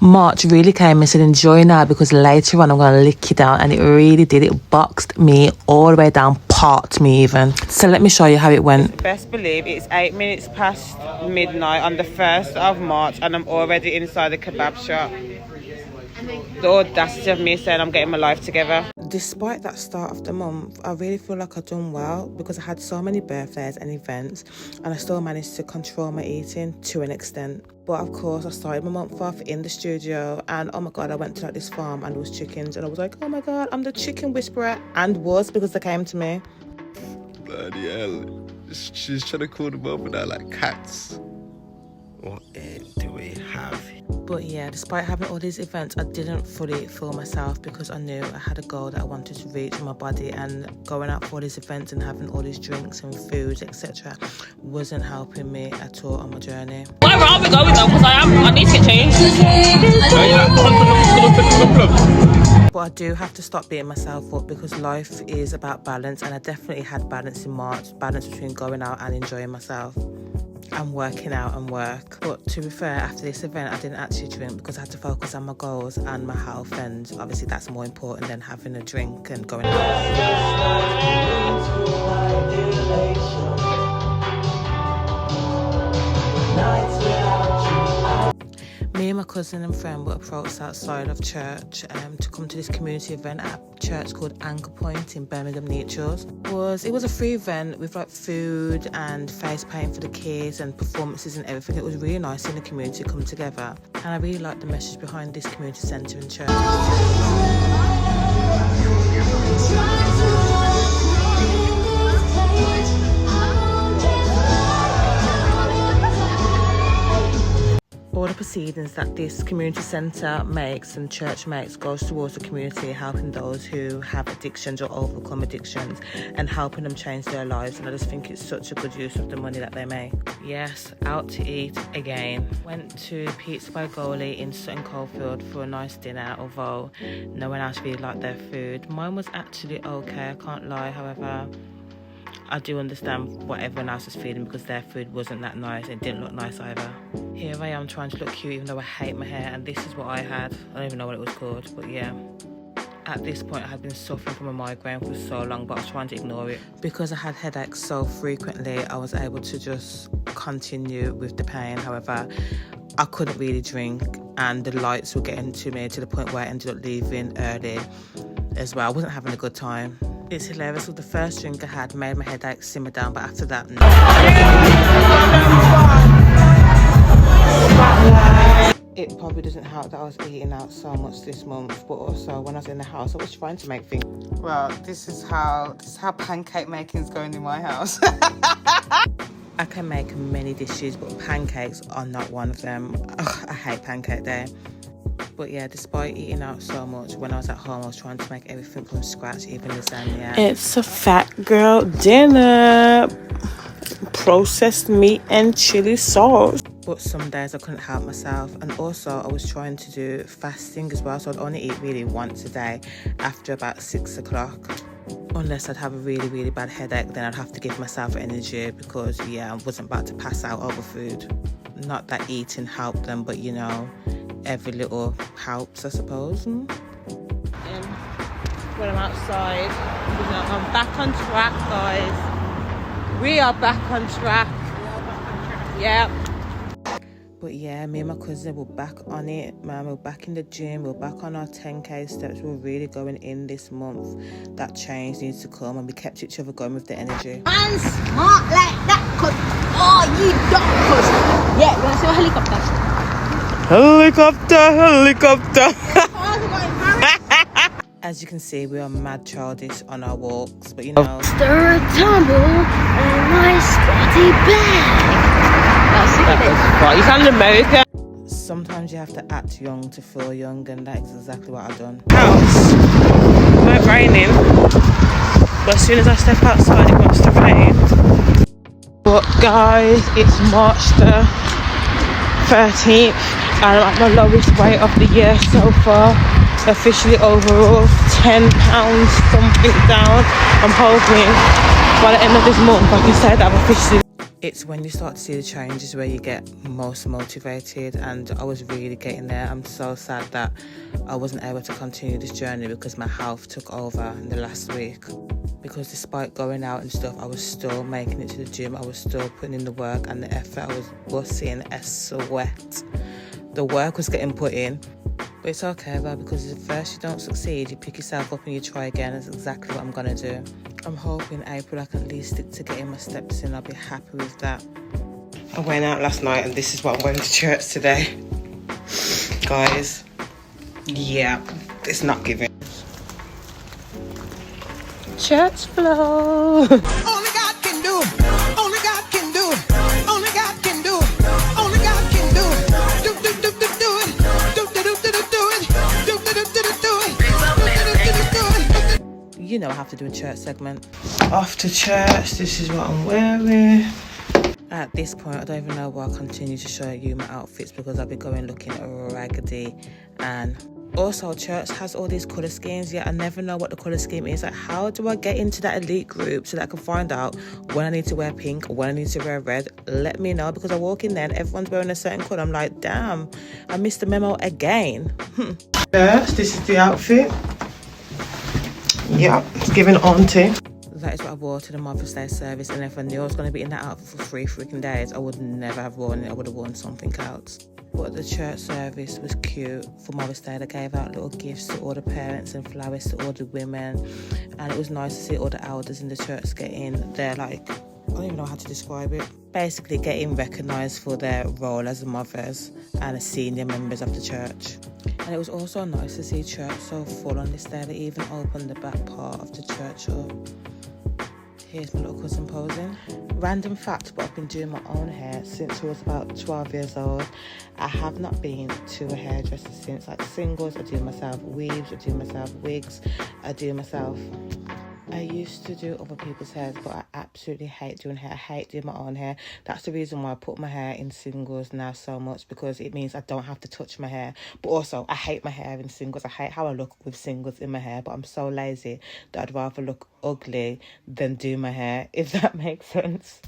March really came and said enjoy now because later on I'm going to lick you down, and it really did. It boxed me all the way down, parked me even. So let me show you how it went. Best believe it's 8 minutes past midnight on the 1st of March and I'm already inside the kebab shop. The audacity of me saying I'm getting my life together. Despite that start of the month, I really feel like I've done well because I had so many birthdays and events and I still managed to control my eating to an extent. But of course, I started my month off in the studio and oh my god, I went to like this farm and there was chickens and I was like, oh my god, I'm the chicken whisperer, and was because they came to me. Bloody hell. She's trying to call them over now like cats. What do we have? But yeah, despite having all these events, I didn't fully feel myself because I knew I had a goal that I wanted to reach in my body, and going out for all these events and having all these drinks and foods, etc. wasn't helping me at all on my journey. Where are we going though? Because I need to get changed. But I do have to stop beating myself up because life is about balance, and I definitely had balance in March, balance between going out and enjoying myself and working out and work. But to be fair, after this event I didn't actually drink because I had to focus on my goals and my health, and obviously that's more important than having a drink and going Me and my cousin and friend were approached outside of church to come to this community event at a church called Anchor Point in Birmingham Neutrals. It was a free event with like food and face painting for the kids and performances and everything. It was really nice seeing the community come together, and I really liked the message behind this community centre and church. All the proceedings that this community centre makes and church makes goes towards the community, helping those who have addictions or overcome addictions and helping them change their lives. And I just think it's such a good use of the money that they make. Yes, out to eat again. Went to Pizza by Goalie in Sutton Coldfield for a nice dinner, although no one else really liked their food. Mine was actually okay, I can't lie. However, I do understand what everyone else is feeling because their food wasn't that nice. It didn't look nice either. Here I am trying to look cute even though I hate my hair, and this is what I had. I don't even know what it was called, but yeah. At this point I had been suffering from a migraine for so long, but I was trying to ignore it. Because I had headaches so frequently, I was able to just continue with the pain. However, I couldn't really drink and the lights were getting to me to the point where I ended up leaving early as well. I wasn't having a good time. It's hilarious. So the first drink I had made my headache simmer down, but after that, no. It probably doesn't help that I was eating out so much this month, but also when I was in the house, I was trying to make things. Well, this is how pancake making is going in my house. I can make many dishes, but pancakes are not one of them. Ugh, I hate pancake day. But yeah, despite eating out so much, when I was at home I was trying to make everything from scratch, even lasagna. It's a fat girl dinner. Processed meat and chili sauce. But some days I couldn't help myself, and also I was trying to do fasting as well, so I'd only eat really once a day after about 6 o'clock. Unless I'd have a really, really bad headache, then I'd have to give myself energy because yeah, I wasn't about to pass out over food. Not that eating helped them, but you know, every little helps, I suppose. When I'm outside, I'm back on track, guys. We are back on track. Yeah. But yeah, me and my cousin were back on it, man. We're back in the gym. We're back on our 10k steps. We're really going in this month. That change needs to come, and we kept each other going with the energy. Man smart like that, cause you don't, cause yeah, you wanna see a Helicopter. As you can see, we are mad childish on our walks, but you know. Stir a tumble and my spotty bag. You sound American. Sometimes you have to act young to feel young, and that is exactly what I've done. House. It might raining, but as soon as I step outside it wants to rain. But guys, it's March the 13th and I'm at my lowest weight of the year so far. Officially overall 10 pounds something down. I'm hoping by the end of this month I can say that I've officially. It's when you start to see the changes where you get most motivated, and I was really getting there. I'm so sad that I wasn't able to continue this journey because my health took over in the last week. Because despite going out and stuff, I was still making it to the gym. I was still putting in the work and the effort. I was busting a sweat. The work was getting put in. But it's okay, though, because at first you don't succeed, you pick yourself up and you try again. That's exactly what I'm going to do. I'm hoping April I can at least stick to getting my steps in. I'll be happy with that. I went out last night and this is what I'm going to church today. Guys, yeah, it's not giving. Church flow. Only God can do it. Only God can do it. Only God can do it. Only God can do it. Do it. Do it. Do it. You know I have to do a church segment. Off to church, this is what I'm wearing. At this point, I don't even know why I continue to show you my outfits, because I'll be going looking raggedy. And also, church has all these colour schemes, yet I never know what the colour scheme is. Like, how do I get into that elite group so that I can find out when I need to wear pink or when I need to wear red? Let me know, because I walk in there and everyone's wearing a certain colour. I'm like, damn, I missed the memo again. Yes, this is the outfit. Yeah, it's giving auntie. That is what I wore to the Mother's Day service, and if I knew I was going to be in that outfit for 3 freaking days, I would never have worn it. I would have worn something else. But the church service was cute. For Mother's Day, they gave out little gifts to all the parents and flowers to all the women, and it was nice to see all the elders in the church getting their, like, I don't even know how to describe it, basically getting recognised for their role as mothers and as senior members of the church. And it was also nice to see church so full on this day. They even opened the back part of the church up. Here's my little cousin posing. Random fact, but I've been doing my own hair since I was about 12 years old. I have not been to a hairdresser since. Like singles, I do myself weaves, I do myself wigs, I do myself. I used to do other people's hair, but I absolutely hate doing hair. I hate doing my own hair. That's the reason why I put my hair in singles now so much, because it means I don't have to touch my hair. But also, I hate my hair in singles. I hate how I look with singles in my hair, but I'm so lazy that I'd rather look ugly than do my hair, if that makes sense.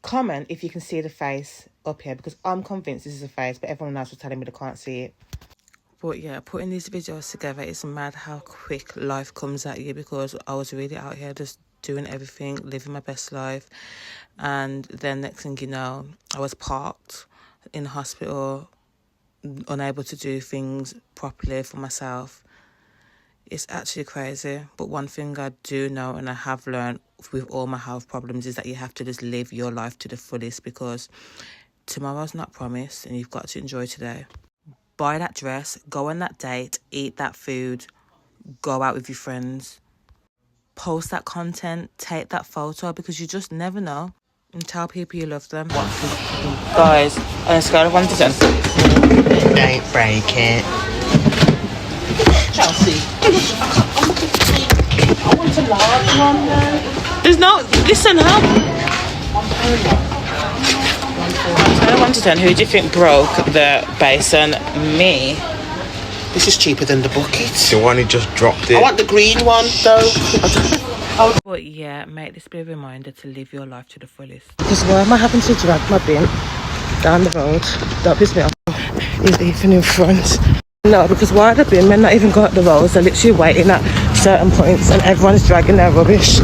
Comment if you can see the face up here, because I'm convinced this is a face, but everyone else was telling me they can't see it. But yeah, putting these videos together, it's mad how quick life comes at you, because I was really out here just doing everything, living my best life. And then next thing you know, I was parked in the hospital, unable to do things properly for myself. It's actually crazy. But one thing I do know, and I have learned with all my health problems, is that you have to just live your life to the fullest, because tomorrow's not promised and you've got to enjoy today. Buy that dress, go on that date, eat that food, go out with your friends, post that content, take that photo, because you just never know, and tell people you love them. Guys, on a scale of 1 to 10. Don't break it. Chelsea. I want a large one though. There's no, listen, how? On a scale of 1 to 10, who do you think broke the basin? Me. This is cheaper than the bucket. The one who just dropped it. I want the green one though. But yeah, make this be a reminder to live your life to the fullest. Because why am I having to drag my bin down the road? That pisses me off. Is even in front. No, because why are the bin men not even got the roads? They're literally waiting at certain points and everyone's dragging their rubbish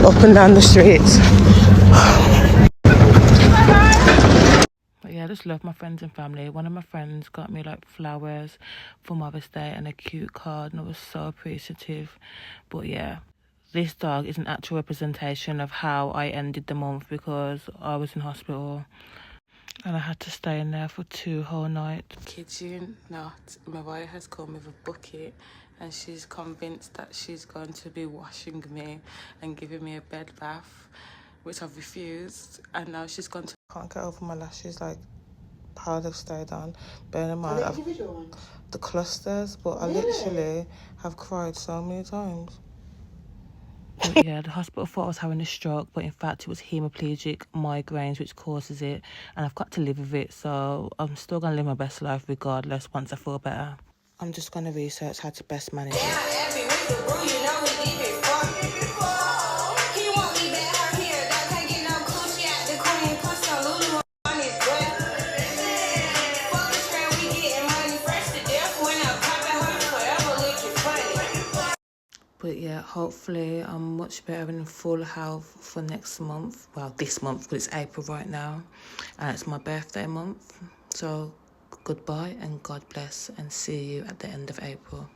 up and down the streets. But yeah, I just love my friends and family. One of my friends got me like flowers for Mother's Day and a cute card, and I was so appreciative. But yeah, this dog is an actual representation of how I ended the month, because I was in hospital and I had to stay in there for 2 whole nights. Kid you not, Mariah has come with a bucket and she's convinced that she's going to be washing me and giving me a bed bath, which I've refused, and now she's gone to... Can't get over my lashes, like how they've stayed on. Bear in mind, the clusters, but I literally have cried so many times. Yeah, the hospital thought I was having a stroke, but in fact it was hemiplegic migraines which causes it, and I've got to live with it, so I'm still going to live my best life regardless once I feel better. I'm just going to research how to best manage it. But yeah, hopefully I'm much better in full health for next month. Well, this month, because it's April right now. And it's my birthday month. So goodbye and God bless, and see you at the end of April.